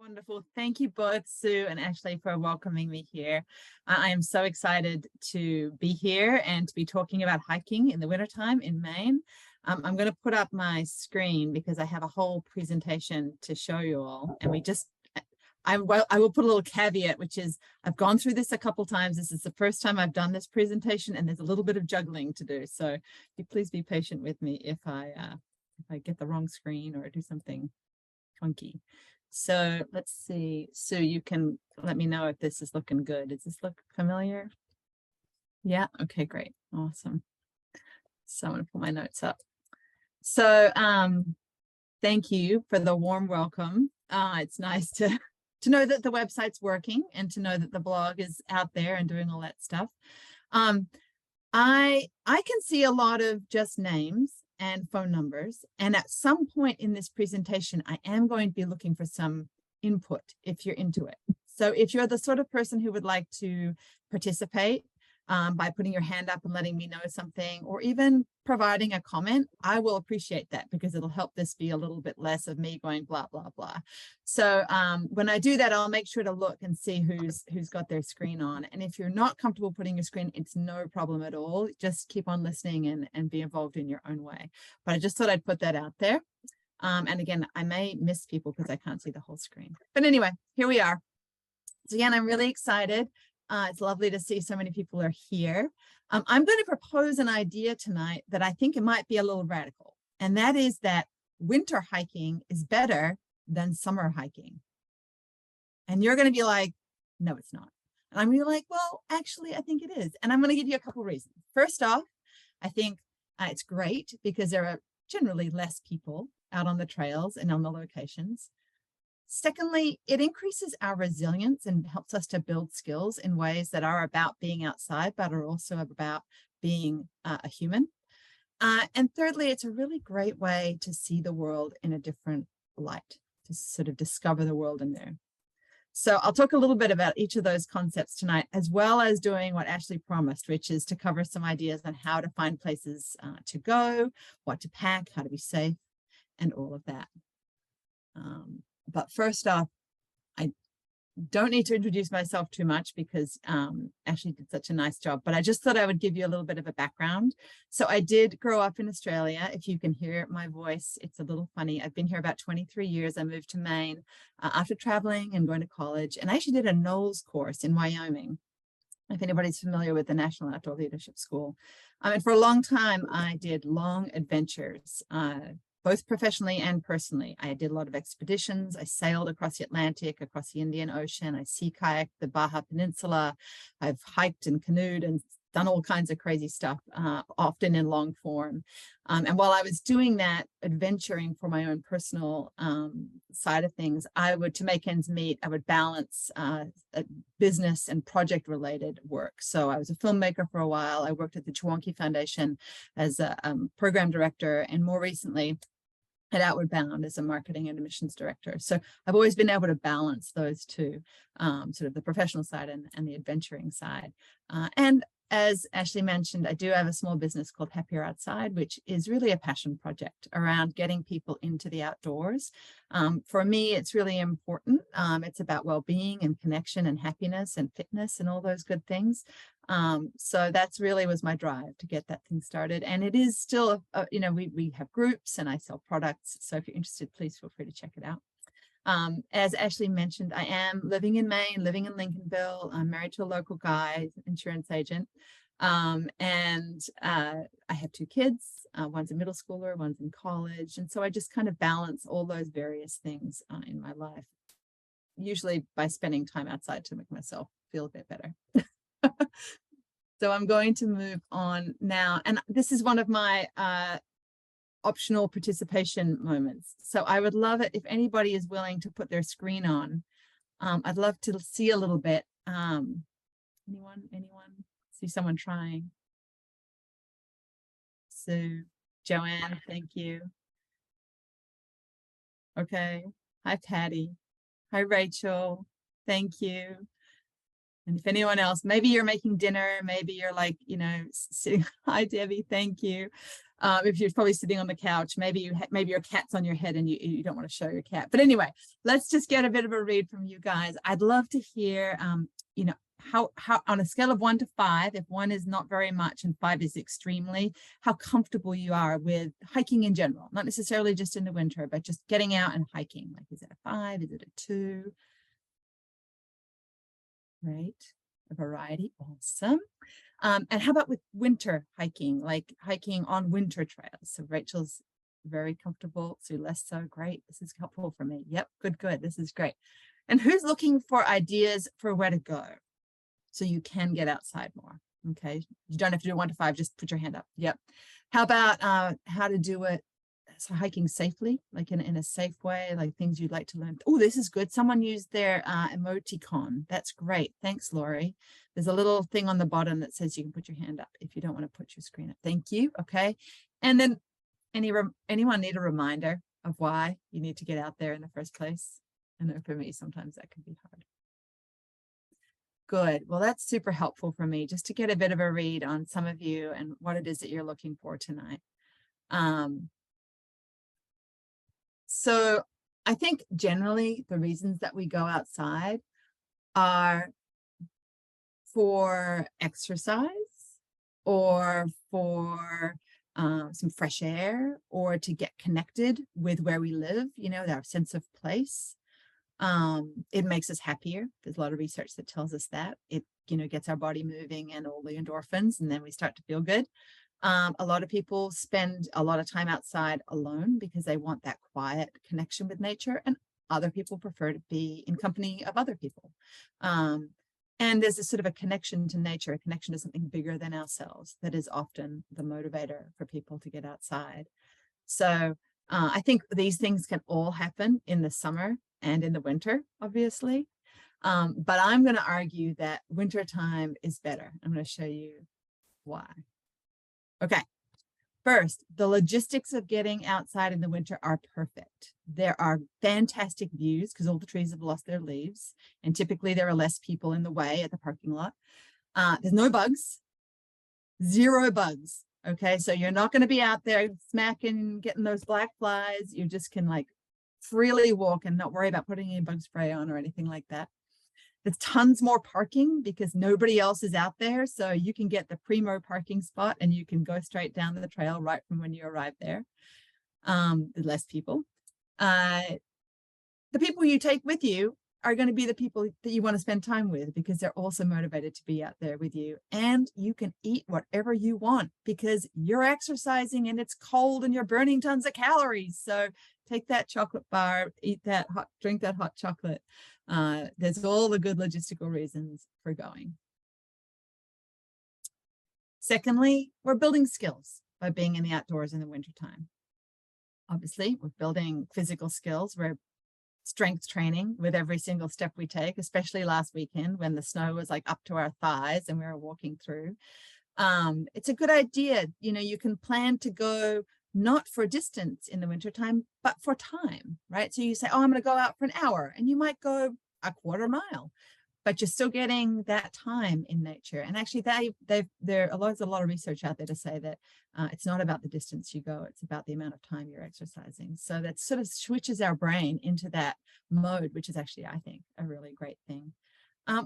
Wonderful. Thank you both, Sue and Ashley, for welcoming me here. I am so excited to be here and to be talking about hiking in the wintertime in Maine. I'm going to put up my screen because I have a whole presentation to show you all. And I will put a little caveat, which is I've gone through this a couple times. This is the first time I've done this presentation, and there's a little bit of juggling to do. So please be patient with me if I get the wrong screen or do something funky. So let's see. Sue, you can let me know if this is looking good. Does this look familiar? Yeah. Okay, great. Awesome. So I'm going to pull my notes up. So thank you for the warm welcome. It's nice to know that the website's working and to know that the blog is out there and doing all that stuff. I can see a lot of just names and phone numbers. And at some point in this presentation, I am going to be looking for some input if you're into it. So if you're the sort of person who would like to participate by putting your hand up and letting me know something, or even providing a comment, I will appreciate that because it'll help this be a little bit less of me going blah, blah, blah. So when I do that, I'll make sure to look and see who's got their screen on. And if you're not comfortable putting your screen, it's no problem at all. Just keep on listening and be involved in your own way. But I just thought I'd put that out there. And again, I may miss people because I can't see the whole screen. But anyway, here we are. So again, I'm really excited. It's lovely to see so many people are here. I'm going to propose an idea tonight that I think it might be a little radical. And that is that winter hiking is better than summer hiking. And you're going to be like, no, it's not. And I'm going to be like, well, actually, I think it is. And I'm going to give you a couple of reasons. First off, I think it's great because there are generally less people out on the trails and on the locations. Secondly, it increases our resilience and helps us to build skills in ways that are about being outside, but are also about being a human. And thirdly, it's a really great way to see the world in a different light, to sort of discover the world in there. So I'll talk a little bit about each of those concepts tonight, as well as doing what Ashley promised, which is to cover some ideas on how to find places to go, what to pack, how to be safe, and all of that. But first off, I don't need to introduce myself too much because Ashley did such a nice job, but I just thought I would give you a little bit of a background. So I did grow up in Australia. If you can hear my voice, it's a little funny. I've been here about 23 years. I moved to Maine after traveling and going to college, and I actually did a NOLS course in Wyoming, if anybody's familiar with the National Outdoor Leadership School. And for a long time, I did long adventures, both professionally and personally. I did a lot of expeditions. I sailed across the Atlantic, across the Indian Ocean. I sea kayaked the Baja Peninsula. I've hiked and canoed and done all kinds of crazy stuff, often in long form. And while I was doing that, adventuring for my own personal side of things, to make ends meet, I would balance business and project related work. So I was a filmmaker for a while. I worked at the Chewonki Foundation as a program director, and more recently, at Outward Bound as a marketing and admissions director. So I've always been able to balance those two, sort of the professional side and the adventuring side. And as Ashley mentioned, I do have a small business called Happier Outside, which is really a passion project around getting people into the outdoors. For me, it's really important. It's about well-being and connection and happiness and fitness and all those good things. So that's really was my drive to get that thing started. And it is still, we have groups and I sell products. So if you're interested, please feel free to check it out. As Ashley mentioned, I am living in Maine, living in Lincolnville. I'm married to a local guy, insurance agent. And I have two kids. One's a middle schooler, one's in college. And so I just kind of balance all those various things in my life, usually by spending time outside to make myself feel a bit better. So I'm going to move on now. And this is one of my optional participation moments. So I would love it if anybody is willing to put their screen on. I'd love to see a little bit. Anyone? See someone trying? Sue, Joanne, thank you. Okay. Hi, Patty. Hi, Rachel. Thank you. And if anyone else, maybe you're making dinner, maybe you're like, sitting. Hi, Debbie. Thank you. If you're probably sitting on the couch, maybe maybe your cat's on your head and you don't want to show your cat. But anyway, let's just get a bit of a read from you guys. I'd love to hear, you know, how on a scale of 1 to 5, if 1 is not very much and 5 is extremely, how comfortable you are with hiking in general, not necessarily just in the winter, but just getting out and hiking. Like, is it a 5? Is it a 2? Right, a variety. Awesome. And how about with winter hiking, like hiking on winter trails? So Rachel's very comfortable, Sue less so. Great. This is helpful for me. Yep, good. This is great. And who's looking for ideas for where to go so you can get outside more? Okay, you don't have to do 1 to 5, just put your hand up. Yep. How about how to do it, so hiking safely, like in a safe way, like things you'd like to learn? Oh, this is good. Someone used their emoticon. That's great. Thanks, Lori. There's a little thing on the bottom that says you can put your hand up if you don't want to put your screen up. Thank you. Okay. And then anyone need a reminder of why you need to get out there in the first place? I know for me, sometimes that can be hard. Good. Well, that's super helpful for me just to get a bit of a read on some of you and what it is that you're looking for tonight. So I think generally the reasons that we go outside are for exercise or for some fresh air or to get connected with where we live, you know, our sense of place. It makes us happier. There's a lot of research that tells us that it, you know, gets our body moving and all the endorphins, and then we start to feel good. A lot of people spend a lot of time outside alone because they want that quiet connection with nature, and other people prefer to be in company of other people. And there's a sort of a connection to nature, a connection to something bigger than ourselves that is often the motivator for people to get outside. So I think these things can all happen in the summer and in the winter, obviously. But I'm going to argue that wintertime is better. I'm going to show you why. Okay. First, the logistics of getting outside in the winter are perfect. There are fantastic views because all the trees have lost their leaves, and typically there are less people in the way at the parking lot. There's no bugs, 0 bugs. Okay, so you're not going to be out there smacking, getting those black flies. You just can like freely walk and not worry about putting any bug spray on or anything like that. There's tons more parking because nobody else is out there. So you can get the primo parking spot and you can go straight down the trail right from when you arrive there. There's less people. The people you take with you are going to be the people that you want to spend time with because they're also motivated to be out there with you. And you can eat whatever you want because you're exercising and it's cold and you're burning tons of calories. So take that chocolate bar, eat that hot, drink that hot chocolate. There's all the good logistical reasons for going. Secondly, we're building skills by being in the outdoors in the wintertime. Obviously, we're building physical skills. We're strength training with every single step we take, especially last weekend when the snow was like up to our thighs and we were walking through. It's a good idea. You know, you can plan to go not for distance in the wintertime, but for time, right? So you say, oh, I'm going to go out for an hour, and you might go a quarter mile, but you're still getting that time in nature. And actually there's a lot of research out there to say that it's not about the distance you go, it's about the amount of time you're exercising. So that sort of switches our brain into that mode, which is actually, I think, a really great thing.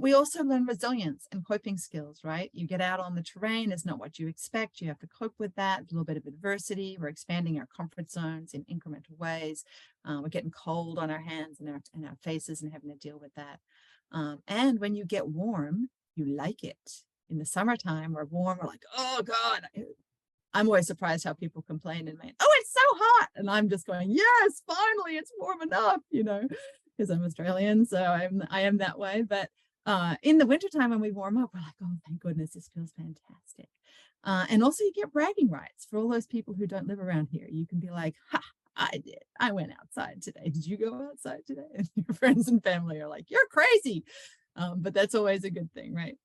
We also learn resilience and coping skills, right? You get out on the terrain, it's not what you expect. You have to cope with that, a little bit of adversity. We're expanding our comfort zones in incremental ways. We're getting cold on our hands and our faces and having to deal with that. And when you get warm, you like it. In the summertime, we're warm, we're like, oh God. I'm always surprised how people complain in Maine. Oh, it's so hot. And I'm just going, yes, finally, it's warm enough, you know, because I'm Australian. So I am that way. But in the wintertime, when we warm up, we're like, oh, thank goodness, this feels fantastic. And also you get bragging rights for all those people who don't live around here. You can be like, ha, I did. I went outside today. Did you go outside today? And your friends and family are like, you're crazy. But that's always a good thing, right?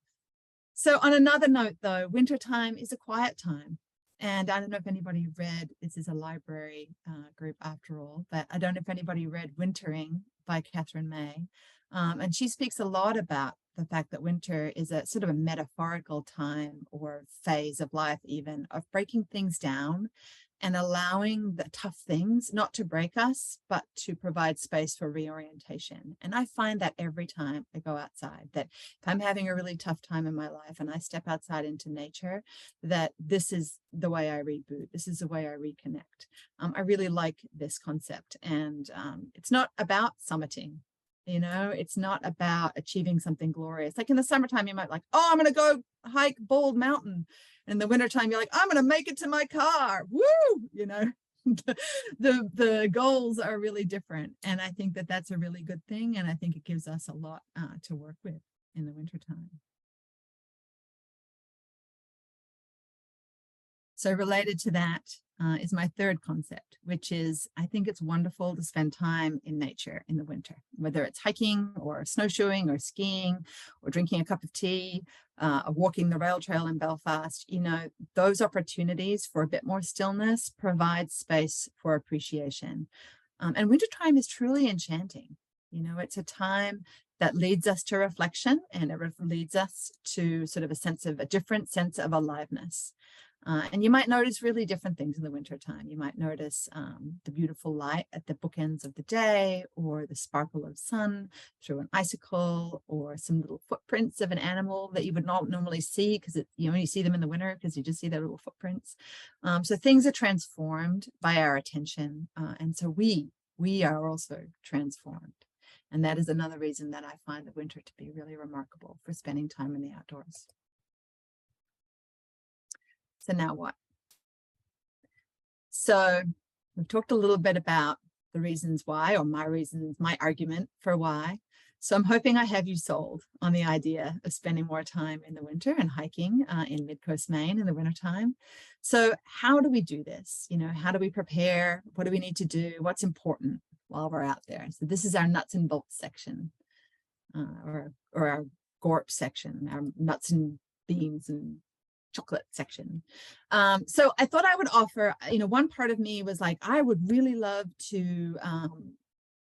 So on another note, though, wintertime is a quiet time. And I don't know if anybody read, this is a library group after all, but I don't know if anybody read Wintering by Catherine May. And she speaks a lot about the fact that winter is a sort of a metaphorical time or phase of life, even of breaking things down and allowing the tough things not to break us, but to provide space for reorientation. And I find that every time I go outside, that if I'm having a really tough time in my life and I step outside into nature, that this is the way I reboot. This is the way I reconnect. I really like this concept. And it's not about summiting. You know, it's not about achieving something glorious. Like in the summertime, you might like, oh, I'm going to go hike Bald Mountain. In the wintertime, you're like, I'm going to make it to my car. Woo! You know, the goals are really different. And I think that that's a really good thing. And I think it gives us a lot to work with in the wintertime. So related to that is my third concept, which is I think it's wonderful to spend time in nature in the winter, whether it's hiking or snowshoeing or skiing or drinking a cup of tea or walking the rail trail in Belfast. You know, those opportunities for a bit more stillness provide space for appreciation. And wintertime is truly enchanting. You know, it's a time that leads us to reflection, and it leads us to sort of a different sense of aliveness. And you might notice really different things in the wintertime. You might notice the beautiful light at the bookends of the day, or the sparkle of sun through an icicle, or some little footprints of an animal that you would not normally see because you only see them in the winter because you just see their little footprints. So things are transformed by our attention. And so we are also transformed. And that is another reason that I find the winter to be really remarkable for spending time in the outdoors. So now what? So we've talked a little bit about the reasons why, or my reasons, my argument for why. So I'm hoping I have you sold on the idea of spending more time in the winter and hiking in Midcoast, Maine in the wintertime. So how do we do this? You know, how do we prepare? What do we need to do? What's important while we're out there? So this is our nuts and bolts section, or our gorp section, our nuts and beans and chocolate section. So I thought I would offer, you know, one part of me was like, I would really love to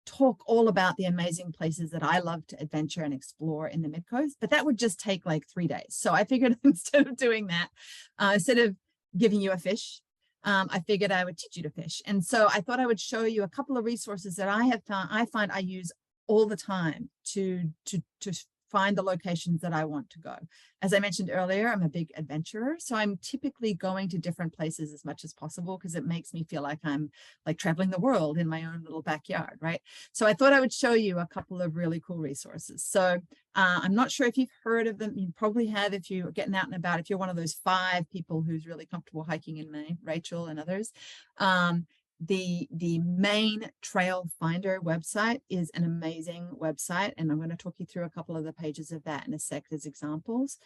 talk all about the amazing places that I love to adventure and explore in the Midcoast, but that would just take like 3 days. So I figured instead of doing that, instead of giving you a fish, I figured I would teach you to fish. And so I thought I would show you a couple of resources that I find I use all the time to find the locations that I want to go. As I mentioned earlier, I'm a big adventurer, so I'm typically going to different places as much as possible because it makes me feel like I'm like traveling the world in my own little backyard, right? So I thought I would show you a couple of really cool resources. So I'm not sure if you've heard of them. You probably have if you're getting out and about, if you're one of those 5 people who's really comfortable hiking in Maine, Rachel and others. The Maine Trail Finder website is an amazing website, and I'm going to talk you through a couple of the pages of that in a sec as examples.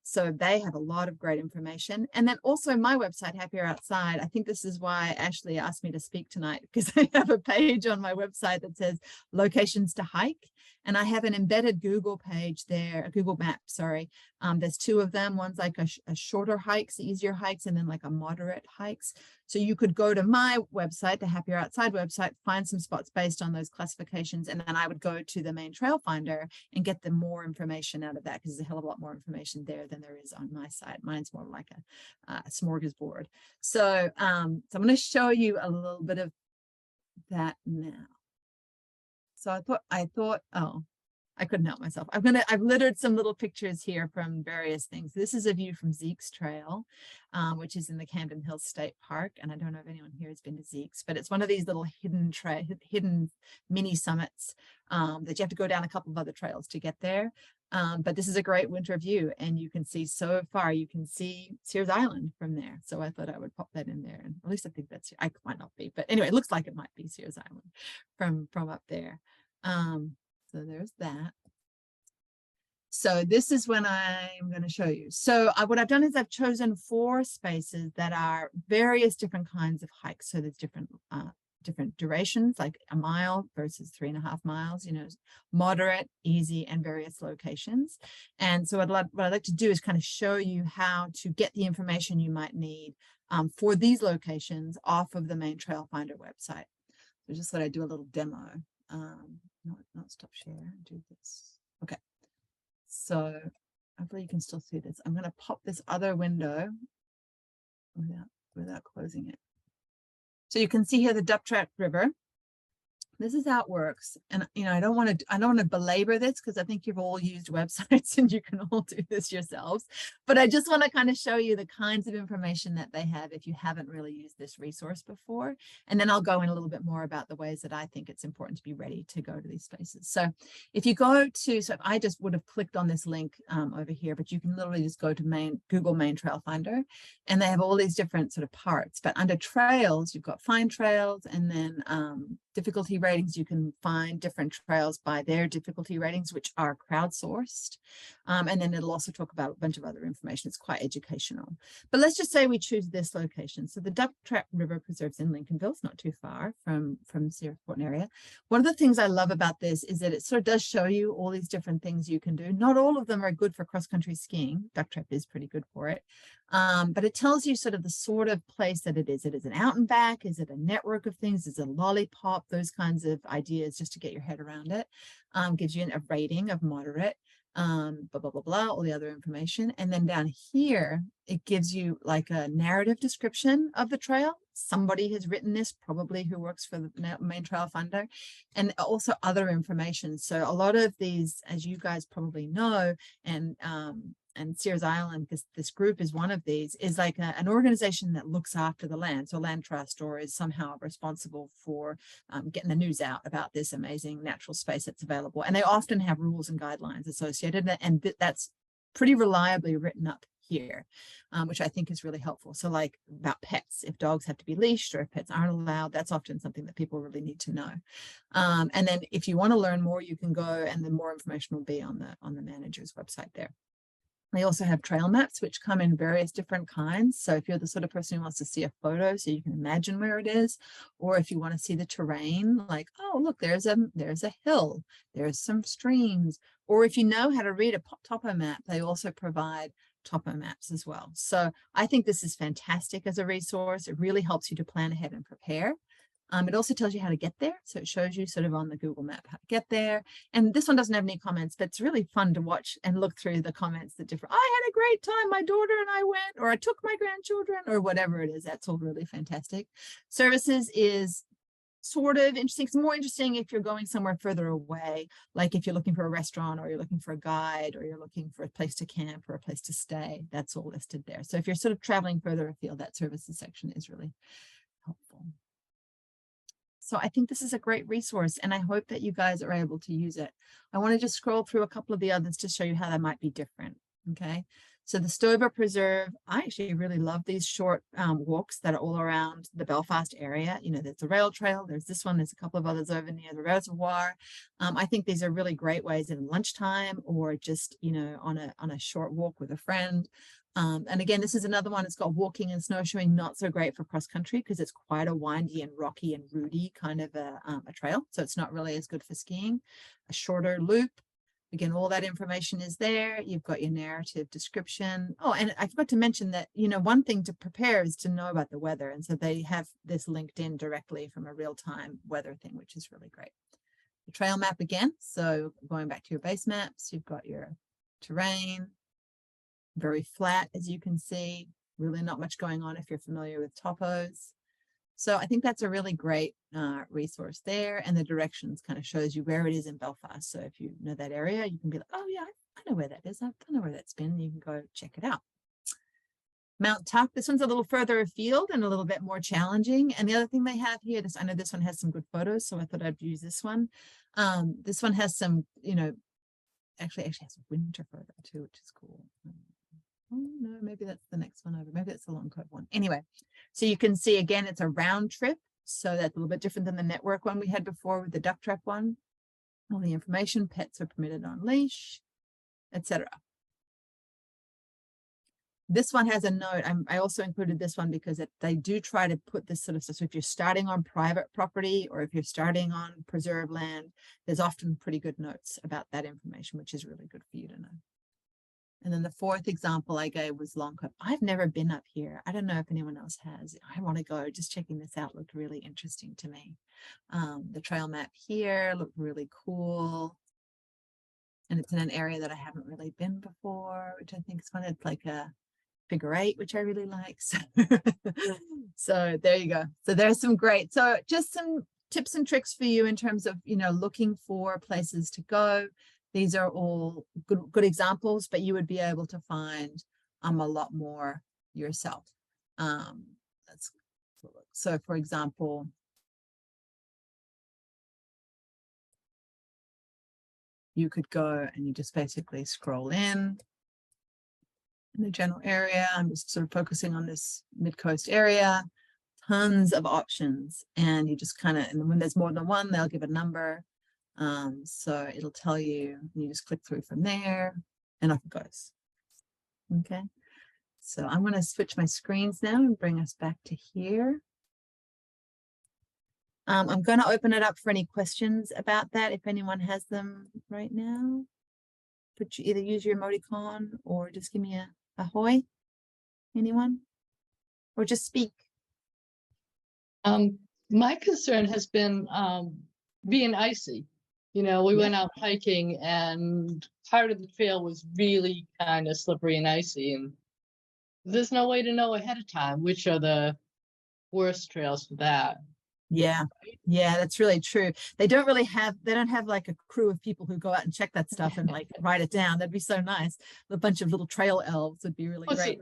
So they have a lot of great information. And then also my website, Happier Outside. I think this is why Ashley asked me to speak tonight, because I have a page on my website that says locations to hike. And I have an embedded Google page there, a Google map, sorry. There's 2 of them. One's like a shorter hikes, easier hikes, and then like a moderate hikes. So you could go to my website, the Happier Outside website, find some spots based on those classifications. And then I would go to the Maine Trail Finder and get the more information out of that, because there's a hell of a lot more information there than there is on my site. Mine's more like a smorgasbord. So, so I'm going to show you a little bit of that now. So I thought, oh, I couldn't help myself. I've littered some little pictures here from various things. This is a view from Zeke's Trail, which is in the Camden Hills State Park. And I don't know if anyone here has been to Zeke's, but it's one of these little hidden mini summits that you have to go down a couple of other trails to get there. But this is a great winter view, and you can see so far, you can see Sears Island from there. So I thought I would pop that in there, and at least I think that's, I might not be, but anyway, it looks like it might be Sears Island from up there. So there's that. So this is when I'm going to show you. So what I've done is I've chosen 4 spaces that are various different kinds of hikes. So there's different different durations, like a mile versus 3.5 miles, you know, moderate, easy, and various locations. And so what I'd like to do is kind of show you how to get the information you might need for these locations off of the Maine Trail Finder website. So just thought I'd do a little demo. Not stop share, do this. Okay. So hopefully you can still see this. I'm going to pop this other window without closing it. So you can see here the Duptrack River. This is how it works. And, you know, I don't want to belabor this because I think you've all used websites and you can all do this yourselves. But I just want to kind of show you the kinds of information that they have if you haven't really used this resource before. And then I'll go in a little bit more about the ways that I think it's important to be ready to go to these spaces. So if you go to, so I just would have clicked on this link over here, but you can literally just go to Google Maine Trail Finder, and they have all these different sort of parts. But under trails, you've got find trails, and then difficulty ratings. You can find different trails by their difficulty ratings, which are crowdsourced. And then it'll also talk about a bunch of other information. It's quite educational. But let's just say we choose this location. So the Duptrack River Preserve's in Lincolnville. It's not too far from Searsport area. One of the things I love about this is that it sort of does show you all these different things you can do. Not all of them are good for cross-country skiing. Duptrack is pretty good for it. But it tells you sort of the sort of place that it is. It is an out and back. Is it a network of things? Is it a lollipop? Those kinds of ideas just to get your head around it. Gives you a rating of moderate, blah, blah, blah, blah, all the other information. And then down here, it gives you like a narrative description of the trail. Somebody has written this, probably who works for the Maine Trail Finder, and also other information. So a lot of these, as you guys probably know, and Sears Island, this group is one of these, is like an organization that looks after the land. So land trust, or is somehow responsible for getting the news out about this amazing natural space that's available. And they often have rules and guidelines associated, and that's pretty reliably written up here, which I think is really helpful. So like about pets, if dogs have to be leashed or if pets aren't allowed, that's often something that people really need to know. And then if you want to learn more, you can go, and then more information will be on the manager's website there. They also have trail maps, which come in various different kinds. So if you're the sort of person who wants to see a photo so you can imagine where it is, or if you want to see the terrain, like, oh, look, there's a hill, there's some streams, or if you know how to read a topo map, they also provide topo maps as well. So I think this is fantastic as a resource. It really helps you to plan ahead and prepare. It also tells you how to get there. So it shows you sort of on the Google map how to get there. And this one doesn't have any comments, but it's really fun to watch and look through the comments that differ. I had a great time. My daughter and I went, or I took my grandchildren, or whatever it is. That's all really fantastic. Services is sort of interesting. It's more interesting if you're going somewhere further away, like if you're looking for a restaurant, or you're looking for a guide, or you're looking for a place to camp or a place to stay. That's all listed there. So if you're sort of traveling further afield, that services section is really helpful. So I think this is a great resource, and I hope that you guys are able to use it. I want to just scroll through a couple of the others to show you how that might be different. Okay, so the Stover Preserve, I actually really love these short walks that are all around the Belfast area. You know, there's a rail trail, there's this one, there's a couple of others over near the reservoir. I think these are really great ways in lunchtime, or just, you know, on a short walk with a friend. And again, this is another one. It's got walking and snowshoeing, not so great for cross country because it's quite a windy and rocky and rooty kind of a trail. So it's not really as good for skiing. A shorter loop. Again, all that information is there. You've got your narrative description. Oh, and I forgot to mention that, you know, one thing to prepare is to know about the weather. And so they have this linked in directly from a real-time weather thing, which is really great. The trail map again. So going back to your base maps, you've got your terrain. Very flat, as you can see, really not much going on if you're familiar with topos. So I think that's a really great resource there. And the directions kind of shows you where it is in Belfast. So if you know that area, you can be like, oh yeah, I know where that is. I know where that's been. You can go check it out. Mount Tuck, this one's a little further afield and a little bit more challenging. And the other thing they have here, I know this one has some good photos, so I thought I'd use this one. This one has some, you know, actually has a winter photo too, which is cool. Oh no, maybe that's the next one over. Maybe it's the long coat one. Anyway, so you can see again, it's a round trip. So that's a little bit different than the network one we had before with the Duptrack one. All the information, pets are permitted on leash, etc. This one has a note. I also included this one because they do try to put this sort of stuff. So if you're starting on private property or if you're starting on preserved land, there's often pretty good notes about that information, which is really good for you to know. And then the fourth example I gave was Longcop. I've never been up here. I don't know if anyone else has. I want to go. Just checking this out looked really interesting to me. The trail map here looked really cool. And it's in an area that I haven't really been before, which I think is fun. It's like a figure 8, which I really like. So there you go. So there's some great, so just some tips and tricks for you in terms of, you know, looking for places to go. These are all good examples, but you would be able to find a lot more yourself. Let's look. So for example, you could go and you just basically scroll in the general area. I'm just sort of focusing on this Midcoast area, tons of options. And you just kind of, and when there's more than one, they'll give a number. So it'll tell you, you just click through from there and off it goes. Okay. So I'm going to switch my screens now and bring us back to here. I'm going to open it up for any questions about that. If anyone has them right now, but you either use your emoticon or just give me a ahoy. Anyone? Or just speak. My concern has been being icy. You know, we went out hiking and part of the trail was really kind of slippery and icy, and there's no way to know ahead of time which are the worst trails for that. Yeah, that's really true. They don't have like a crew of people who go out and check that stuff and like write it down. That'd be so nice. A bunch of little trail elves would be really great.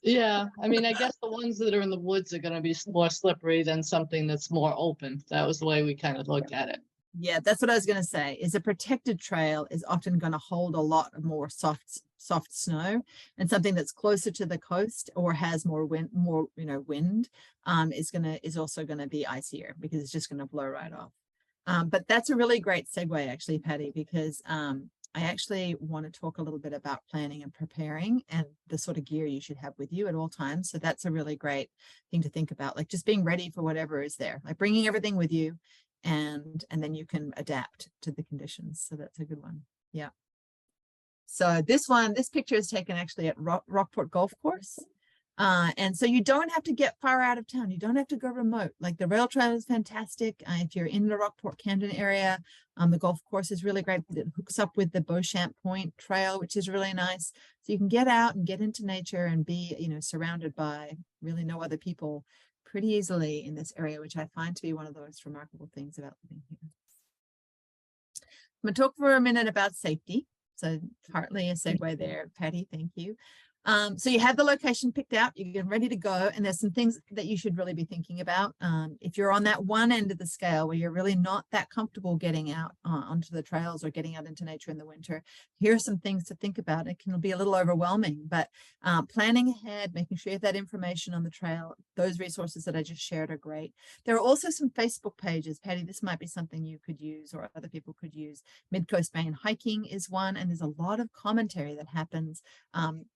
Yeah, I mean, I guess the ones that are in the woods are going to be more slippery than something that's more open. That was the way we kind of looked at it. Yeah, that's what I was going to say, is a protected trail is often going to hold a lot more soft snow, and something that's closer to the coast or has more wind, is also going to be icier because it's just going to blow right off. But that's a really great segue actually, Patty, because I actually want to talk a little bit about planning and preparing and the sort of gear you should have with you at all times. So that's a really great thing to think about, like just being ready for whatever is there, like bringing everything with you, and then you can adapt to the conditions. So that's a good one. Yeah. So this picture is taken actually at Rockport Golf Course. And so you don't have to get far out of town. You don't have to go remote. Like the rail trail is fantastic. If you're in the Rockport Camden area, the golf course is really great. It hooks up with the Beauchamp Point Trail, which is really nice. So you can get out and get into nature and be, surrounded by really no other people pretty easily in this area, which I find to be one of the most remarkable things about living here. I'm going to talk for a minute about safety. So partly a segue there, Patty, thank you. So you have the location picked out, you're ready to go, and there's some things that you should really be thinking about. If you're on that one end of the scale where you're really not that comfortable getting out onto the trails or getting out into nature in the winter, here are some things to think about. It can be a little overwhelming, but planning ahead, making sure you have that information on the trail, those resources that I just shared are great. There are also some Facebook pages. Patty, this might be something you could use or other people could use. Midcoast Maine Hiking is one, and there's a lot of commentary that happens.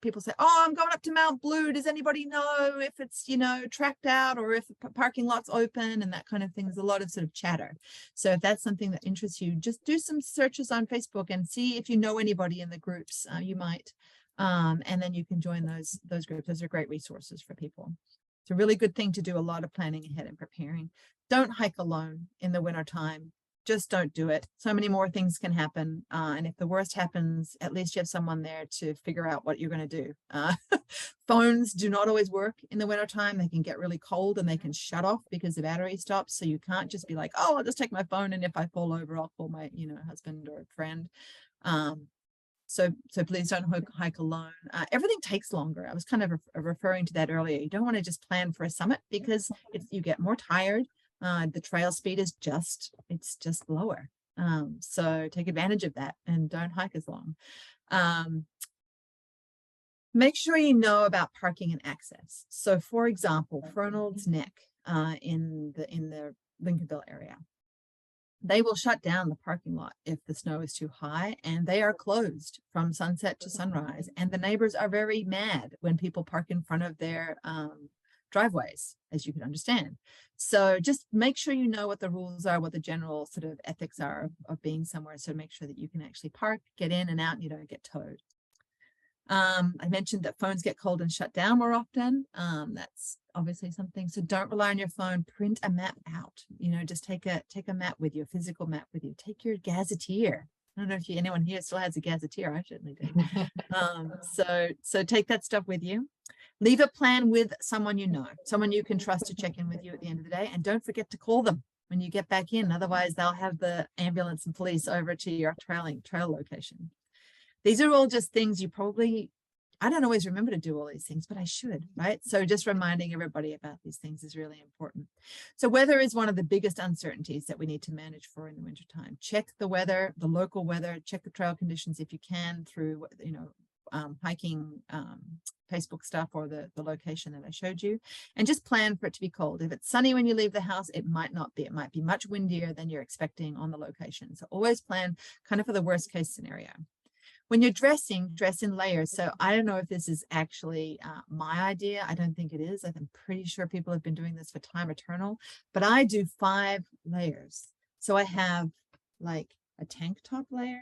People say, oh, I'm going up to Mount Blue. Does anybody know if it's, tracked out or if the parking lot's open and that kind of thing? There's a lot of sort of chatter. So if that's something that interests you, just do some searches on Facebook and see if you know anybody in the groups. You might, and then you can join those groups. Those are great resources for people. It's a really good thing to do a lot of planning ahead and preparing. Don't hike alone in the wintertime. Just don't do it. So many more things can happen. And if the worst happens, at least you have someone there to figure out what you're going to do. Phones do not always work in the wintertime. They can get really cold and they can shut off because the battery stops. So you can't just be like, oh, I'll just take my phone, and if I fall over, I'll call my, husband or friend. So please don't hike alone. Everything takes longer. I was kind of referring to that earlier. You don't want to just plan for a summit because you get more tired. The trail speed is just lower. So take advantage of that and don't hike as long. Make sure you know about parking and access. So for example, Fernald's Neck in the Lincolnville area. they will shut down the parking lot if the snow is too high, and they are closed from sunset to sunrise. And the neighbors are very mad when people park in front of their driveways, as you can understand. So just make sure you know what the rules are, what the general sort of ethics are of being somewhere. So make sure that you can actually park, get in and out, and you don't get towed. I mentioned that phones get cold and shut down more often. That's obviously something. So don't rely on your phone. Print a map out. Just take a map with you, a physical map with you. Take your gazetteer. I don't know if anyone here still has a gazetteer. I certainly do. So take that stuff with you. Leave a plan with someone someone you can trust to check in with you at the end of the day, and don't forget to call them when you get back in. Otherwise, they'll have the ambulance and police over to your trail location. These are all just things I don't always remember to do all these things, but I should, right? So just reminding everybody about these things is really important. So weather is one of the biggest uncertainties that we need to manage for in the wintertime. Check the weather, the local weather, check the trail conditions if you can through, hiking Facebook stuff or the location that I showed you, and just plan for it to be cold. If it's sunny when you leave the house, it might not be. It might be much windier than you're expecting on the location. So always plan kind of for the worst case scenario. When you're dress in layers. So I don't know if this is actually my idea. I don't think it is. I'm pretty sure people have been doing this for time eternal, but I do 5 layers. So I have like a tank top layer,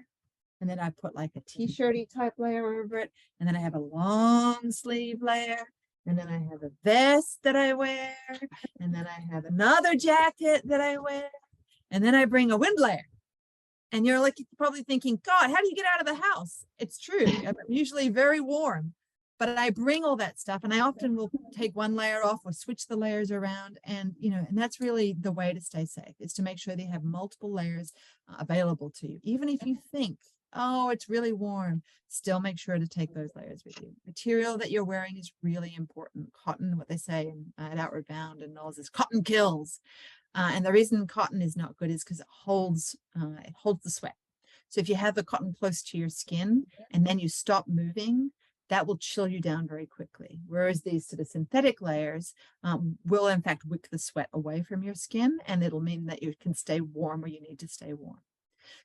and then I put like a t-shirty type layer over it, and then I have a long sleeve layer, and then I have a vest that I wear, and then I have another jacket that I wear, and then I bring a wind layer. And you're like probably thinking, God, how do you get out of the house? It's true. I'm usually very warm, but I bring all that stuff, and I often will take one layer off or switch the layers around. And, and that's really the way to stay safe, is to make sure they have multiple layers available to you. Even if you think, oh, it's really warm, still make sure to take those layers with you. Material that you're wearing is really important. Cotton, what they say at Outward Bound and Knowles, is cotton kills. And the reason cotton is not good is because it holds the sweat. So if you have the cotton close to your skin and then you stop moving, that will chill you down very quickly. Whereas these sort of synthetic layers will in fact wick the sweat away from your skin, and it'll mean that you can stay warm where you need to stay warm.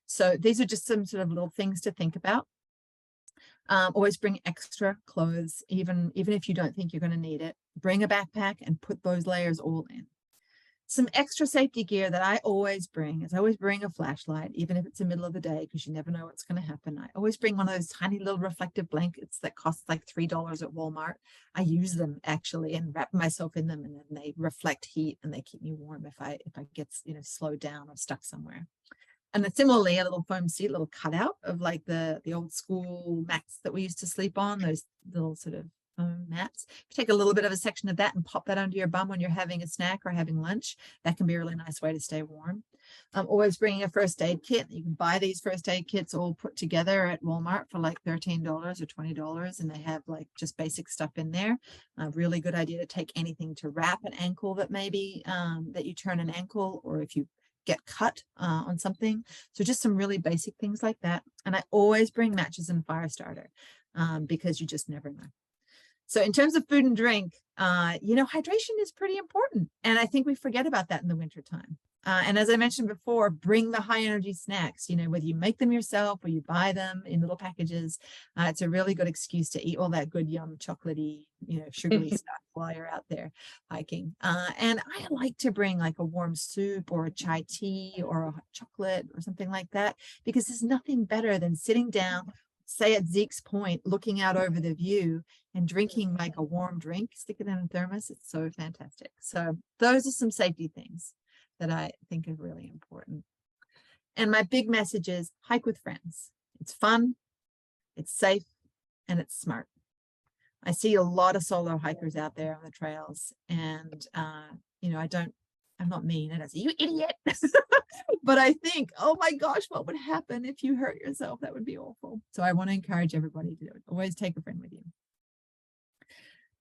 So these are just some sort of little things to think about. Always bring extra clothes, even if you don't think you're going to need it. Bring a backpack and put those layers all in. Some extra safety gear that I always bring is I always bring a flashlight, even if it's the middle of the day, because you never know what's going to happen. I always bring one of those tiny little reflective blankets that cost like $3 at Walmart. I use them actually and wrap myself in them, and then they reflect heat and they keep me warm if I get slowed down or stuck somewhere. And then similarly, a little foam seat, little cutout of like the old school mats that we used to sleep on, those little sort of foam mats. If you take a little bit of a section of that and pop that under your bum when you're having a snack or having lunch, that can be a really nice way to stay warm. Always bringing a first aid kit. You can buy these first aid kits all put together at Walmart for like $13 or $20, and they have like just basic stuff in there. A really good idea to take anything to wrap an ankle that maybe that you turn an ankle, or if you get cut on something. So just some really basic things like that. And I always bring matches and fire starter because you just never know. So in terms of food and drink, hydration is pretty important. And I think we forget about that in the wintertime. And as I mentioned before, bring the high energy snacks, whether you make them yourself or you buy them in little packages. It's a really good excuse to eat all that good, yum, chocolatey, sugary stuff while you're out there hiking. And I like to bring like a warm soup or a chai tea or a hot chocolate or something like that, because there's nothing better than sitting down, say at Zeke's Point, looking out over the view and drinking like a warm drink, stick it in a thermos. It's so fantastic. So those are some safety things that I think are really important. And my big message is hike with friends. It's fun, it's safe, and it's smart. I see a lot of solo hikers out there on the trails, and I'm not mean, and I say, you idiot. But I think, oh my gosh, what would happen if you hurt yourself? That would be awful. So I want to encourage everybody to do it. Always take a friend with you.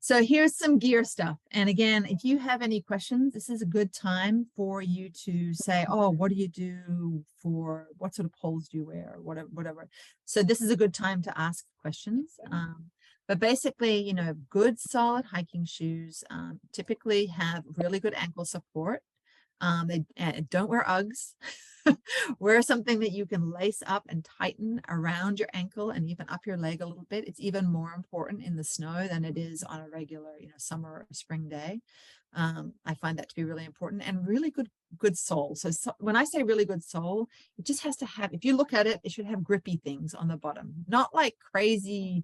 So here's some gear stuff. And again, if you have any questions, this is a good time for you to say, oh, what do you do for, what sort of poles do you wear, or whatever. So this is a good time to ask questions. But basically, good solid hiking shoes typically have really good ankle support. They don't wear Uggs. Wear something that you can lace up and tighten around your ankle and even up your leg a little bit. It's even more important in the snow than it is on a regular, summer or spring day. I find that to be really important, and really good sole. So when I say really good sole, it just has to have, if you look at it, it should have grippy things on the bottom, not like crazy,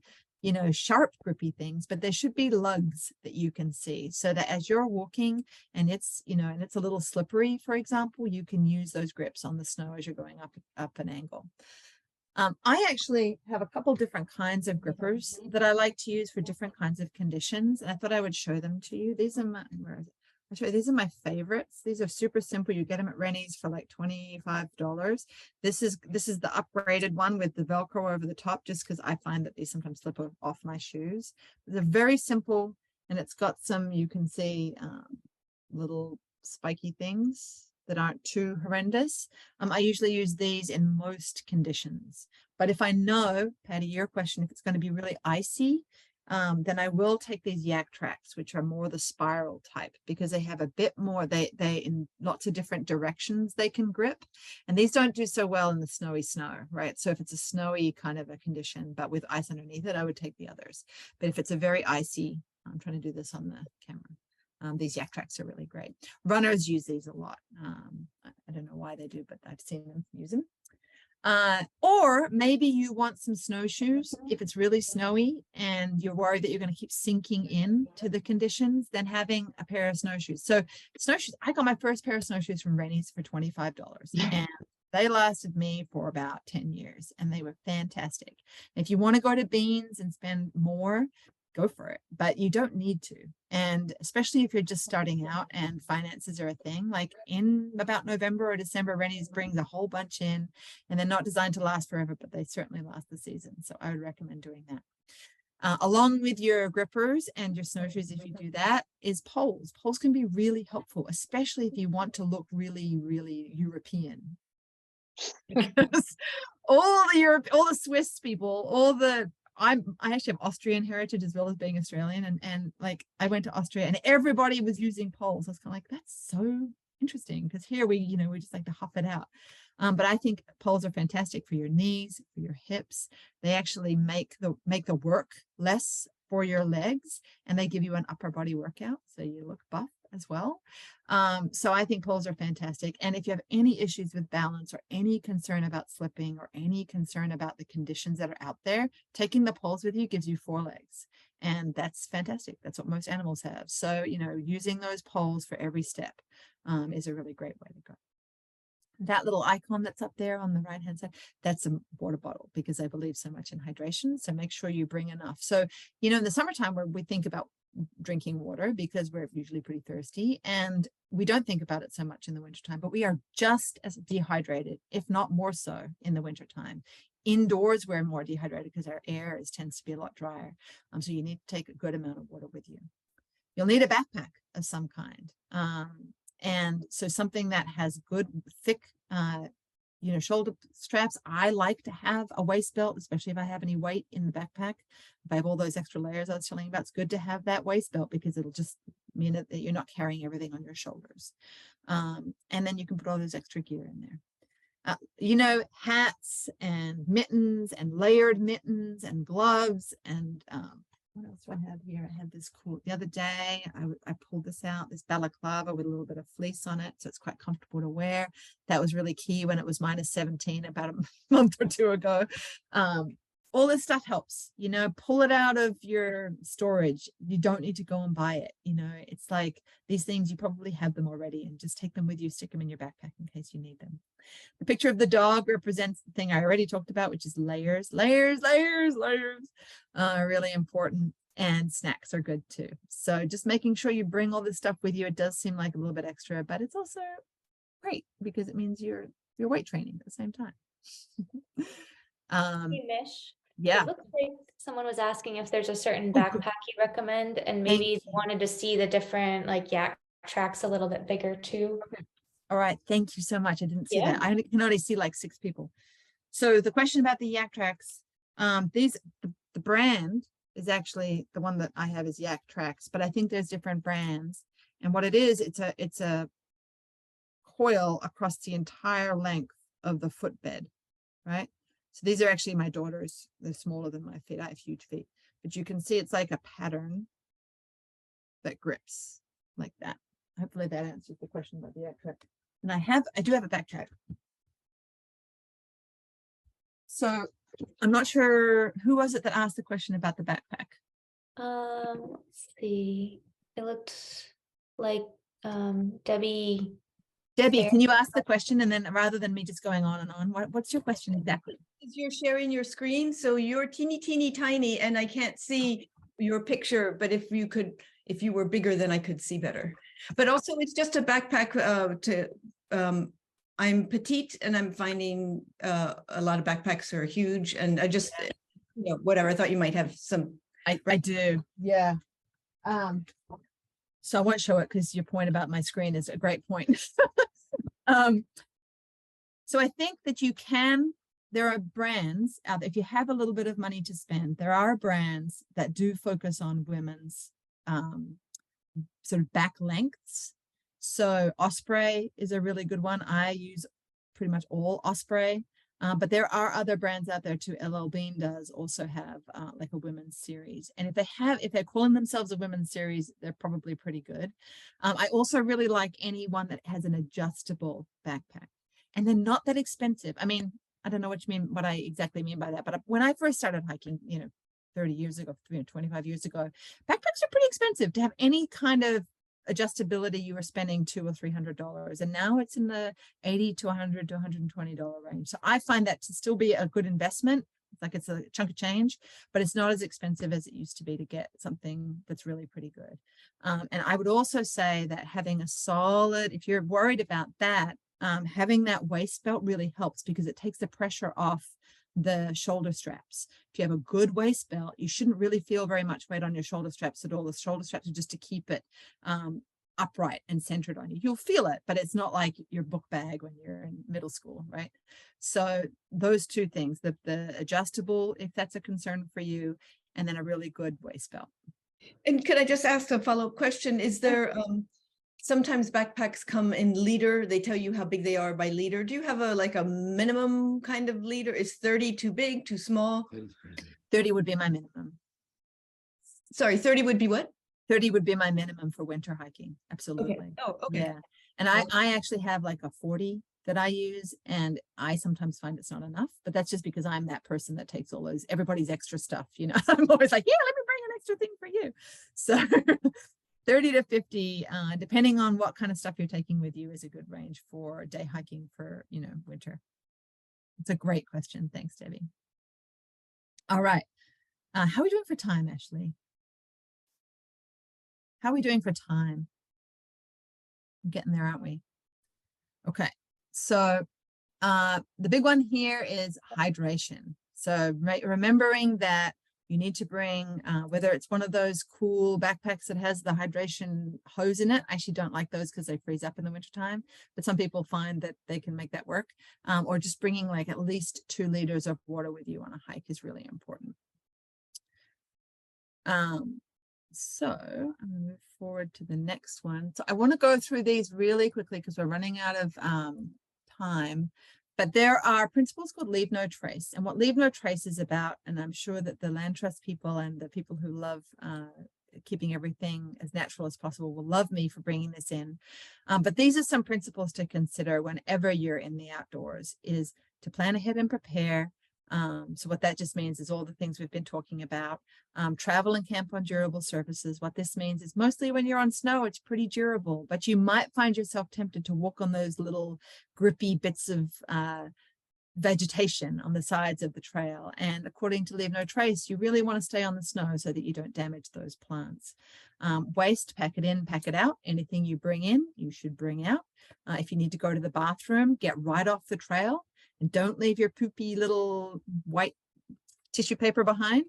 sharp grippy things, but there should be lugs that you can see, so that as you're walking and it's, and it's a little slippery, for example, you can use those grips on the snow as you're going up an angle. I actually have a couple different kinds of grippers that I like to use for different kinds of conditions, and I thought I would show them to you. These are my, these are my favorites. These are super simple. You get them at Rennie's for like $25. This is the upgraded one with the Velcro over the top, just because I find that these sometimes slip off my shoes. They're very simple, and it's got some, you can see little spiky things that aren't too horrendous. I usually use these in most conditions, but if I know, Patty, your question, if it's going to be really icy, then I will take these yak tracks, which are more the spiral type, because they have a bit more, they in lots of different directions they can grip, and these don't do so well in the snowy snow, right? So if it's a snowy kind of a condition, but with ice underneath it, I would take the others. But if it's a very icy, I'm trying to do this on the camera. These yak tracks are really great. Runners use these a lot. I don't know why they do, but I've seen them use them. Or maybe you want some snowshoes. If it's really snowy and you're worried that you're going to keep sinking in to the conditions, then having a pair of snowshoes. So snowshoes, I got my first pair of snowshoes from Rennie's for $25, and they lasted me for about 10 years, and they were fantastic. If you want to go to Beans and spend more, go for it, but you don't need to. And especially if you're just starting out and finances are a thing, like in about November or December, Rennie's brings a whole bunch in, and they're not designed to last forever, but they certainly last the season. So I would recommend doing that. Along with your grippers and your snowshoes, if you do that, is poles. Poles can be really helpful, especially if you want to look really, really European. Because all the Swiss people, I actually have Austrian heritage as well as being Australian, and like I went to Austria and everybody was using poles. I was kind of like, that's so interesting, because here we just like to huff it out. But I think poles are fantastic for your knees, for your hips. They actually make the work less for your legs, and they give you an upper body workout, so you look buff as well. So I think poles are fantastic. And if you have any issues with balance or any concern about slipping or any concern about the conditions that are out there, taking the poles with you gives you 4 legs, and that's fantastic. That's what most animals have. So using those poles for every step is a really great way to go. That little icon that's up there on the right hand side, that's a water bottle, because I believe so much in hydration. So make sure you bring enough. So in the summertime, where we think about drinking water because we're usually pretty thirsty, and we don't think about it so much in the wintertime, but we are just as dehydrated, if not more so, in the wintertime. Indoors, we're more dehydrated because our air tends to be a lot drier. So you need to take a good amount of water with you. You'll need a backpack of some kind. And so something that has good, thick, shoulder straps. I like to have a waist belt, especially if I have any weight in the backpack. If I have all those extra layers I was telling you about, it's good to have that waist belt, because it'll just mean that you're not carrying everything on your shoulders. And then you can put all those extra gear in there. Hats and mittens and layered mittens and gloves and what else do I have here? I had this cool, the other day, I pulled this out, this balaclava with a little bit of fleece on it. So it's quite comfortable to wear. That was really key when it was -17 about a month or 2 ago. All this stuff helps, pull it out of your storage. You don't need to go and buy it. It's like these things, you probably have them already, and just take them with you, stick them in your backpack in case you need them. The picture of the dog represents the thing I already talked about, which is layers, layers, layers, layers, really important. And snacks are good too. So just making sure you bring all this stuff with you. It does seem like a little bit extra, but it's also great because it means you're weight training at the same time. Hey, Mish. Yeah. It looks like someone was asking if there's a certain backpack you recommend, and maybe wanted to see the different yak tracks a little bit bigger too. Okay. All right. Thank you so much. I didn't see that. I can only see like 6 people. So the question about the yak tracks, the brand is actually the one that I have is Yak Tracks, but I think there's different brands. And what it is, it's a coil across the entire length of the footbed, right? So these are actually my daughters. They're smaller than my feet. I have huge feet, but you can see it's like a pattern that grips like that. Hopefully that answers the question about the backpack. And I do have a backpack. So I'm not sure who was it that asked the question about the backpack. Let's see. It looked like Debbie. Debbie, Sarah. can you ask the question, and then rather than me just going on and on, what's your question exactly? You're sharing your screen, so you're teeny tiny, and I can't see your picture. But if you were bigger, then I could see better. But also, it's just a backpack I'm petite, and I'm finding a lot of backpacks are huge, and I just, whatever. I thought you might have some. I do, yeah. So I won't show it because your point about my screen is a great point. So I think that there are brands out there. If you have a little bit of money to spend, there are brands that do focus on women's sort of back lengths. So Osprey is a really good one. I use pretty much all Osprey, but there are other brands out there too. LL Bean does also have like a women's series. And if they're calling themselves a women's series, they're probably pretty good. I also really like anyone that has an adjustable backpack, and they're not that expensive. I mean, I don't know what I exactly mean by that, but when I first started hiking, 30 years ago, 25 years ago, backpacks are pretty expensive. To have any kind of adjustability, you were spending $200 or $300, and now it's in the $80 to $100 to $120 range. So I find that to still be a good investment. It's like it's a chunk of change, but it's not as expensive as it used to be to get something that's really pretty good. And I would also say that having a solid, if you're worried about that, having that waist belt really helps because it takes the pressure off the shoulder straps. If you have a good waist belt, you shouldn't really feel very much weight on your shoulder straps at all. The shoulder straps are just to keep it upright and centered on you. You'll feel it, but it's not like your book bag when you're in middle school, right? So those two things, the adjustable, if that's a concern for you, and then a really good waist belt. And could I just ask a follow-up question? Is there sometimes backpacks come in liter, they tell you how big they are by liter. Do you have a minimum kind of liter? Is 30 too big, too small? 30 would be my minimum. Sorry, 30 would be what? 30 would be my minimum for winter hiking. Absolutely. Okay. Oh, okay. Yeah. And I actually have like a 40 that I use, and I sometimes find it's not enough, but that's just because I'm that person that takes all everybody's extra stuff, I'm always like, yeah, let me bring an extra thing for you. So 30 to 50, depending on what kind of stuff you're taking with you, is a good range for day hiking for, winter. It's a great question. Thanks, Debbie. All right. How are we doing for time, Ashley? How are we doing for time? I'm getting there, aren't we? Okay. So the big one here is hydration. So remembering that you need to bring, whether it's one of those cool backpacks that has the hydration hose in it. I actually don't like those because they freeze up in the wintertime, but some people find that they can make that work. Or just bringing like at least 2 liters of water with you on a hike is really important. So I'm going to move forward to the next one. So I want to go through these really quickly because we're running out of time. But there are principles called leave no trace. And what leave no trace is about, and I'm sure that the land trust people and the people who love keeping everything as natural as possible will love me for bringing this in. But these are some principles to consider whenever you're in the outdoors, is to plan ahead and prepare. So what that just means is all the things we've been talking about. Travel and camp on durable surfaces. What this means is mostly when you're on snow, it's pretty durable, but you might find yourself tempted to walk on those little grippy bits of vegetation on the sides of the trail. And according to Leave No Trace, you really want to stay on the snow so that you don't damage those plants. Waste, pack it in, pack it out. Anything you bring in, you should bring out. If you need to go to the bathroom, get right off the trail. And don't leave your poopy little white tissue paper behind.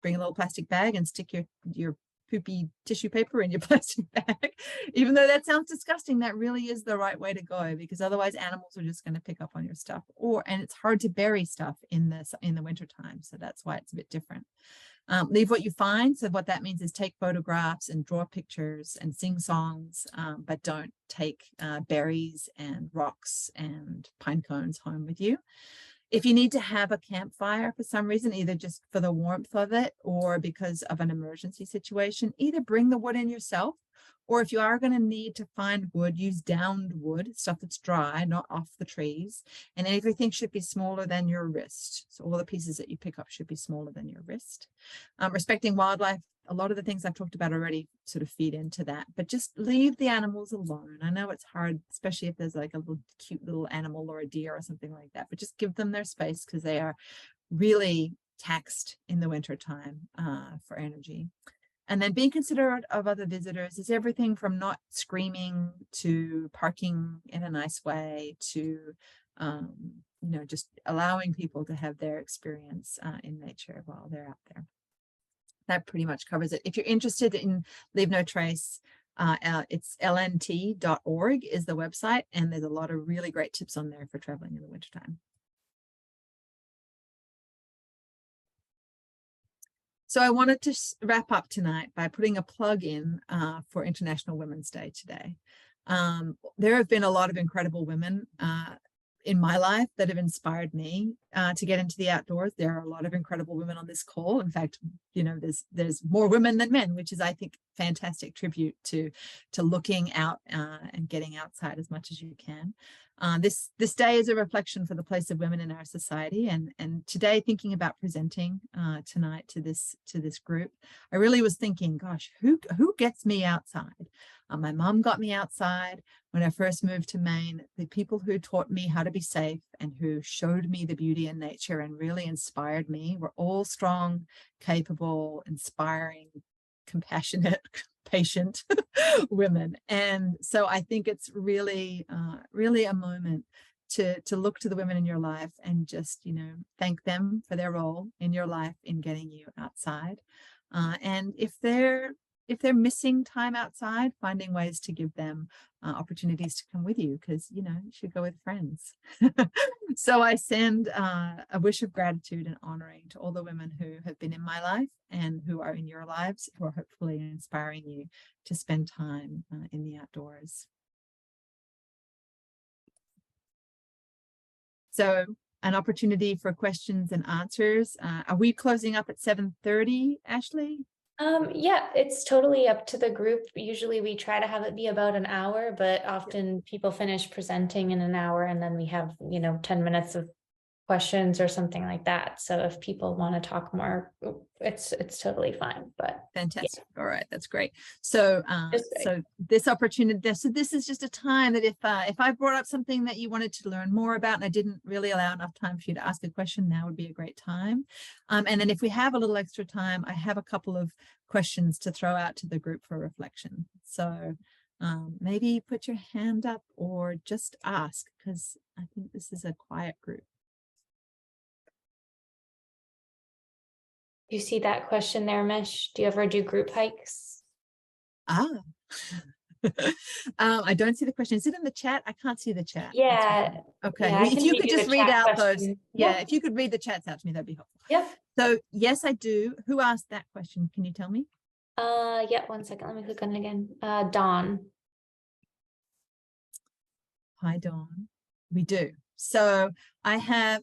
Bring a little plastic bag and stick your poopy tissue paper in your plastic bag. Even though that sounds disgusting, that really is the right way to go, because otherwise animals are just going to pick up on your stuff. And it's hard to bury stuff in the wintertime. So that's why it's a bit different. Leave what you find. So what that means is take photographs and draw pictures and sing songs, but don't take berries and rocks and pine cones home with you. If you need to have a campfire for some reason, either just for the warmth of it or because of an emergency situation, either bring the wood in yourself, or if you are going to need to find wood, use downed wood, stuff that's dry, not off the trees. And everything should be smaller than your wrist. So all the pieces that you pick up should be smaller than your wrist. Respecting wildlife, a lot of the things I've talked about already sort of feed into that, but just leave the animals alone. I know it's hard, especially if there's like a little cute little animal or a deer or something like that, but just give them their space because they are really taxed in the winter time for energy. And then being considerate of other visitors is everything from not screaming to parking in a nice way to, just allowing people to have their experience in nature while they're out there. That pretty much covers it. If you're interested in Leave No Trace, it's lnt.org is the website, and there's a lot of really great tips on there for traveling in the wintertime. So I wanted to wrap up tonight by putting a plug in for International Women's Day today. There have been a lot of incredible women in my life that have inspired me to get into the outdoors. There are a lot of incredible women on this call. In fact, there's more women than men, which is, I think, fantastic tribute to looking out and getting outside as much as you can. This day is a reflection for the place of women in our society, and today, thinking about presenting tonight to this group, I really was thinking, gosh, who gets me outside? My mom got me outside when I first moved to Maine. The people who taught me how to be safe and who showed me the beauty in nature and really inspired me were all strong, capable, inspiring, compassionate, patient women. And so I think it's really, really a moment to look to the women in your life and just, thank them for their role in your life in getting you outside. And if they're missing time outside, finding ways to give them opportunities to come with you, because you should go with friends. So I send a wish of gratitude and honoring to all the women who have been in my life and who are in your lives, who are hopefully inspiring you to spend time in the outdoors. So an opportunity for questions and answers. Are we closing up at 7:30, Ashley? Yeah, it's totally up to the group. Usually we try to have it be about an hour, but often people finish presenting in an hour and then we have, 10 minutes of questions or something like that. So if people want to talk more, it's totally fine. But fantastic. Yeah. All right, that's great. So so this opportunity, so this is just a time that if I brought up something that you wanted to learn more about and I didn't really allow enough time for you to ask a question, now would be a great time. And then if we have a little extra time, I have a couple of questions to throw out to the group for reflection. So maybe put your hand up or just ask, because I think this is a quiet group. You see that question there, Mish? Do you ever do group hikes? I don't see the question. Is it in the chat? I can't see the chat. Yeah. Okay. Yeah, if you could just read out those. Yeah, yep. If you could read the chats out to me, that'd be helpful. Yep. So yes, I do. Who asked that question? Can you tell me? Yeah, 1 second. Let me click on it again. Dawn. Hi, Dawn. We do. So I have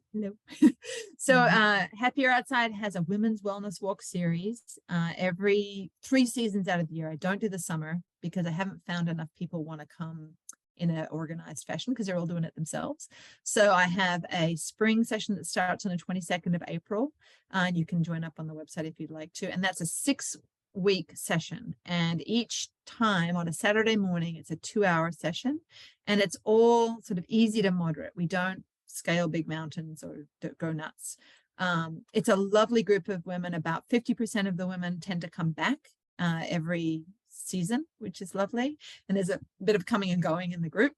Happier Outside has a women's wellness walk series every 3 seasons out of the year. I don't do the summer because I haven't found enough people want to come in an organized fashion because they're all doing it themselves. So I have a spring session that starts on the 22nd of April, and you can join up on the website if you'd like to. And that's a 6-week session, and each time on a Saturday morning it's a 2-hour session, and it's all sort of easy to moderate. We don't scale big mountains or go nuts. It's a lovely group of women. About 50% of the women tend to come back every season, which is lovely, and there's a bit of coming and going in the group,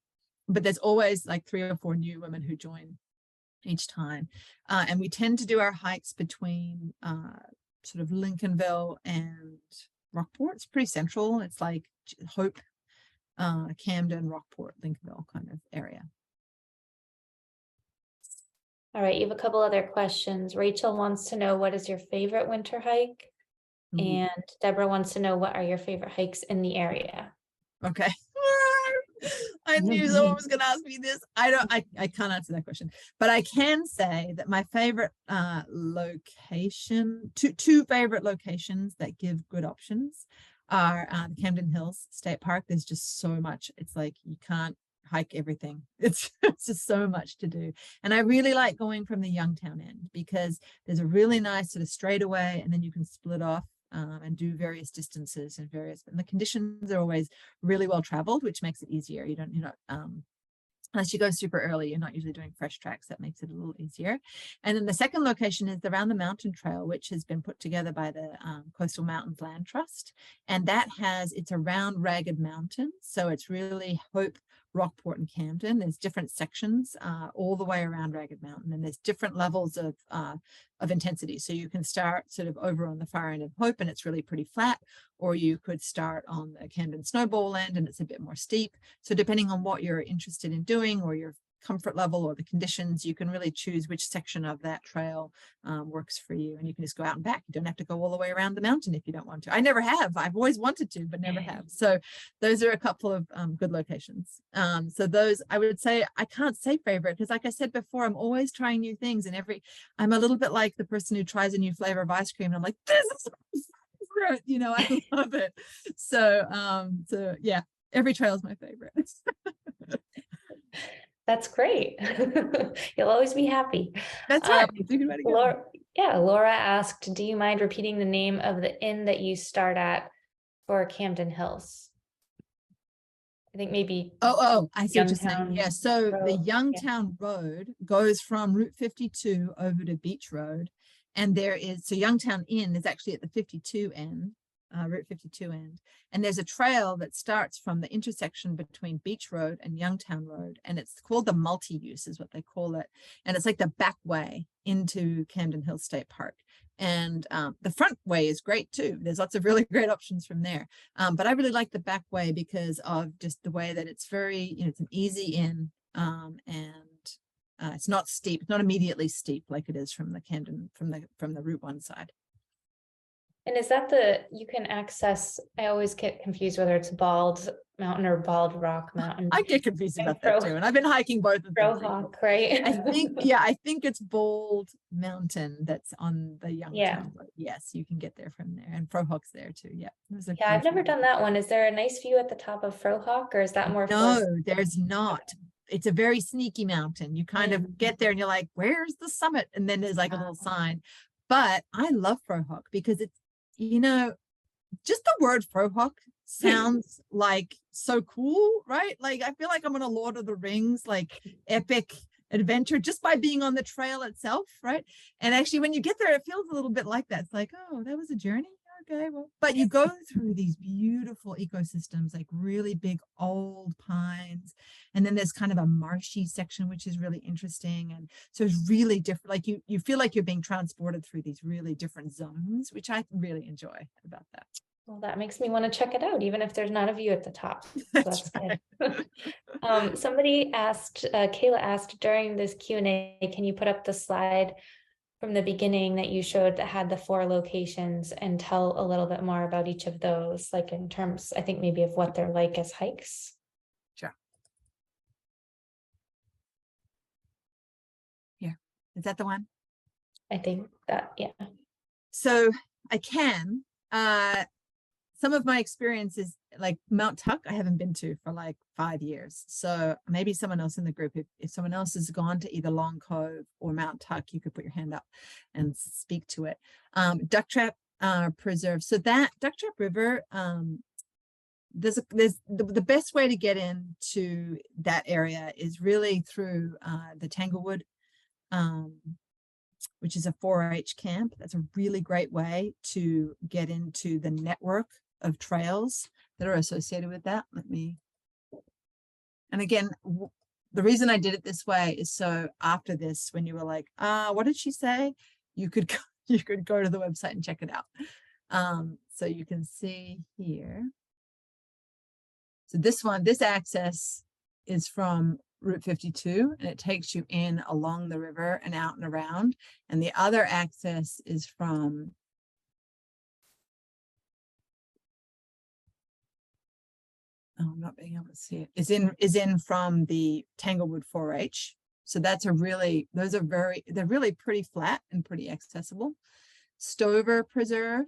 but there's always like 3 or 4 new women who join each time, and we tend to do our hikes between sort of Lincolnville and Rockport. It's pretty central. It's like Hope, Camden, Rockport, Lincolnville kind of area. All right, you have a couple other questions. Rachel wants to know, what is your favorite winter hike? Ooh. And Deborah wants to know, what are your favorite hikes in the area? Okay. I knew someone was going to ask me this. I can't answer that question, but I can say that my favorite location, two favorite locations that give good options are the Camden Hills State Park. There's just so much. It's like you can't hike everything. It's just so much to do. And I really like going from the Youngtown end because there's a really nice sort of straightaway, and then you can split off and do various distances and the conditions are always really well traveled, which makes it easier. You're not unless you go super early, you're not usually doing fresh tracks. That makes it a little easier. And then the second location is around the mountain trail, which has been put together by the Coastal Mountains Land Trust. And it's around Ragged Mountain. So it's really Hope, Rockport, and Camden. There's different sections all the way around Ragged Mountain, and there's different levels of intensity. So you can start sort of over on the far end of Hope, and it's really pretty flat, or you could start on the Camden Snowball end, and it's a bit more steep. So depending on what you're interested in doing, or your comfort level or the conditions, you can really choose which section of that trail works for you, and you can just go out and back. You don't have to go all the way around the mountain if you don't want to. I never have. I've always wanted to, but never have. So those are a couple of good locations. So those, I would say, I can't say favorite because, like I said before, I'm always trying new things, and I'm a little bit like the person who tries a new flavor of ice cream, and I'm like, this is my favorite, I love it. So yeah, every trail is my favorite. That's great. You'll always be happy. That's right. Laura asked, do you mind repeating the name of the inn that you start at for Camden Hills? I think maybe. Oh, I see what you're saying. Youngtown Yeah, so the Road, Youngtown Road goes from Route 52 over to Beach Road. And so Youngtown Inn is actually at the 52 end, Route 52 end. And there's a trail that starts from the intersection between Beach Road and Youngtown Road. And it's called the multi-use is what they call it. And it's like the back way into Camden Hills State Park. And the front way is great too. There's lots of really great options from there. But I really like the back way because of just the way that it's very, it's an easy in, and it's not steep. It's not immediately steep like it is from the Camden, from the Route 1 side. And is that you can access, I always get confused whether it's Bald Mountain or Bald Rock Mountain. I get confused about that too. And I've been hiking both of them. Frohawk, right? I think it's Bald Mountain that's on the Youngtown Road. Yes, you can get there from there. And Frohawk's there too. Yeah. I've never done that one. Is there a nice view at the top of Frohawk, or is that more? No, there's not. It's a very sneaky mountain. You kind of get there and you're like, where's the summit? And then there's like a little sign. But I love Frohawk because it's, just the word Frohawk sounds like so cool, right? Like I feel like I'm on a Lord of the Rings, like epic adventure just by being on the trail itself, right? And actually when you get there, it feels a little bit like that. It's like, oh, that was a journey. Okay, well, but you go through these beautiful ecosystems, like really big old pines, and then there's kind of a marshy section which is really interesting, and so it's really different. Like you feel like you're being transported through these really different zones, which I really enjoy about that. Well, that makes me want to check it out, even if there's not a view at the top. So that's right. Good. Somebody asked, Kayla asked during this Q&A, can you put up the slide from the beginning that you showed that had the 4 locations and tell a little bit more about each of those, like in terms, I think maybe of what they're like as hikes? Sure. Here, is that the one? I think that, yeah. So I can, some of my experiences, like Mount Tuck, I haven't been to for like 5 years. So maybe someone else in the group, if someone else has gone to either Long Cove or Mount Tuck, you could put your hand up and speak to it. Duck Trap Preserve. So that Duck Trap River, there's the best way to get into that area is really through the Tanglewood, which is a 4-H camp. That's a really great way to get into the network of trails that are associated with that. And again, the reason I did it this way is so after this, when you were like, what did she say? You could go to the website and check it out. So you can see here. So this access is from Route 52, and it takes you in along the river and out and around. And the other access is from I'm not being able to see it, is in from the Tanglewood 4-H. So that's they're really pretty flat and pretty accessible. Stover Preserve.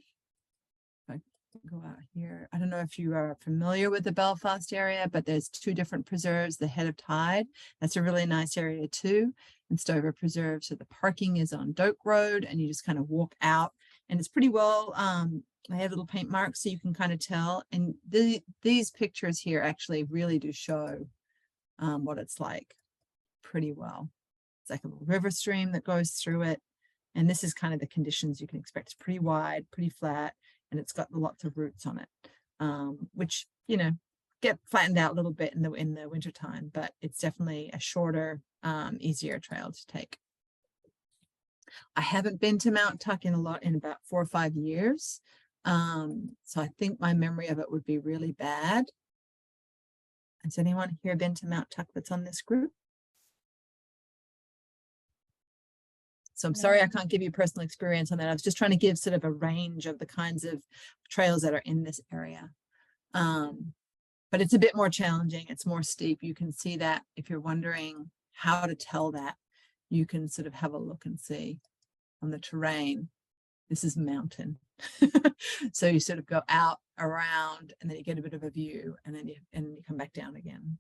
If I go out here, I don't know if you are familiar with the Belfast area, but there's 2 different preserves. The Head of Tide, that's a really nice area too, and Stover Preserve. So the parking is on Doak Road, and you just kind of walk out, and it's pretty well. I have little paint marks so you can kind of tell. And these pictures here actually really do show what it's like pretty well. It's like a little river stream that goes through it. And this is kind of the conditions you can expect. It's pretty wide, pretty flat, and it's got lots of roots on it, which, you know, get flattened out a little bit in the winter time, but it's definitely a shorter, easier trail to take. I haven't been to Mount Tuck in about 4 or 5 years. So I think my memory of it would be really bad. Has anyone here been to Mount Tuck that's on this group? So I'm sorry I can't give you personal experience on that. I was just trying to give sort of a range of the kinds of trails that are in this area. But it's a bit more challenging. It's more steep. You can see that if you're wondering how to tell that, you can sort of have a look and see on the terrain. This is mountain. So you sort of go out around and then you get a bit of a view, and then you come back down again.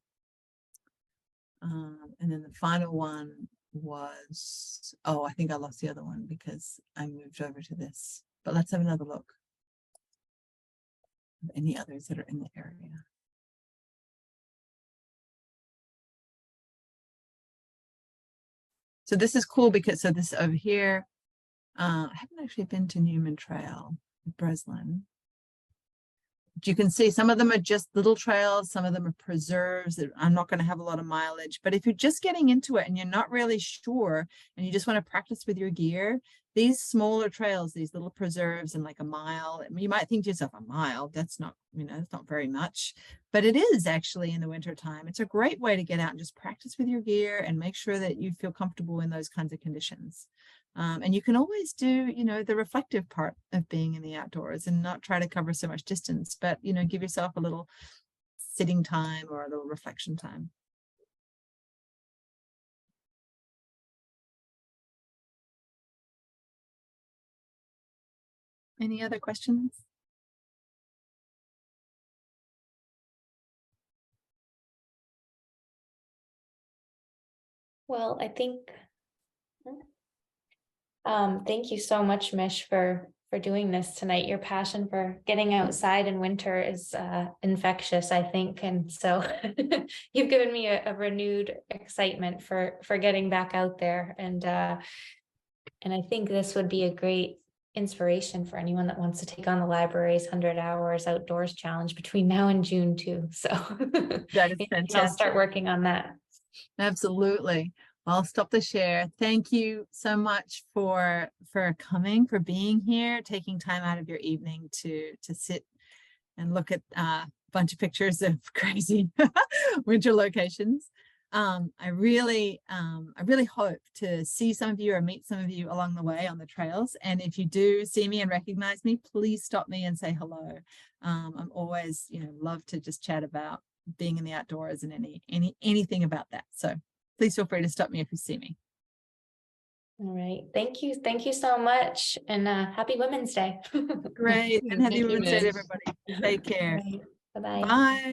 And then the final one was, oh, I think I lost the other one because I moved over to this, but let's have another look. Any others that are in the area? So this is cool because, so this over here, I haven't actually been to Newman Trail, Breslin. But you can see some of them are just little trails, some of them are preserves that I'm not going to have a lot of mileage. But if you're just getting into it and you're not really sure and you just want to practice with your gear, these smaller trails, these little preserves and like a mile, you might think to yourself, a mile, that's not, you know, it's not very much, but it is actually in the winter time. It's a great way to get out and just practice with your gear and make sure that you feel comfortable in those kinds of conditions. And you can always do, you know, the reflective part of being in the outdoors and not try to cover so much distance, but, you know, give yourself a little sitting time or a little reflection time. Any other questions? Well, I think, thank you so much, Mish, for doing this tonight. Your passion for getting outside in winter is infectious, I think. And so you've given me a renewed excitement for getting back out there. And I think this would be a great inspiration for anyone that wants to take on the library's 100 hours outdoors challenge between now and June too. So That is fantastic. I'll start working on that. Absolutely. I'll stop the share. Thank you so much for coming, for being here, taking time out of your evening to sit and look at a bunch of pictures of crazy winter locations. I really hope to see some of you or meet some of you along the way on the trails. And if you do see me and recognize me, please stop me and say hello. I'm always, you know, love to just chat about being in the outdoors and anything about that. So please feel free to stop me if you see me. All right. Thank you. Thank you so much. And happy Women's Day. Great. And happy Thank you, Women's Day to Mish. everybody. Take care. Bye-bye. Bye.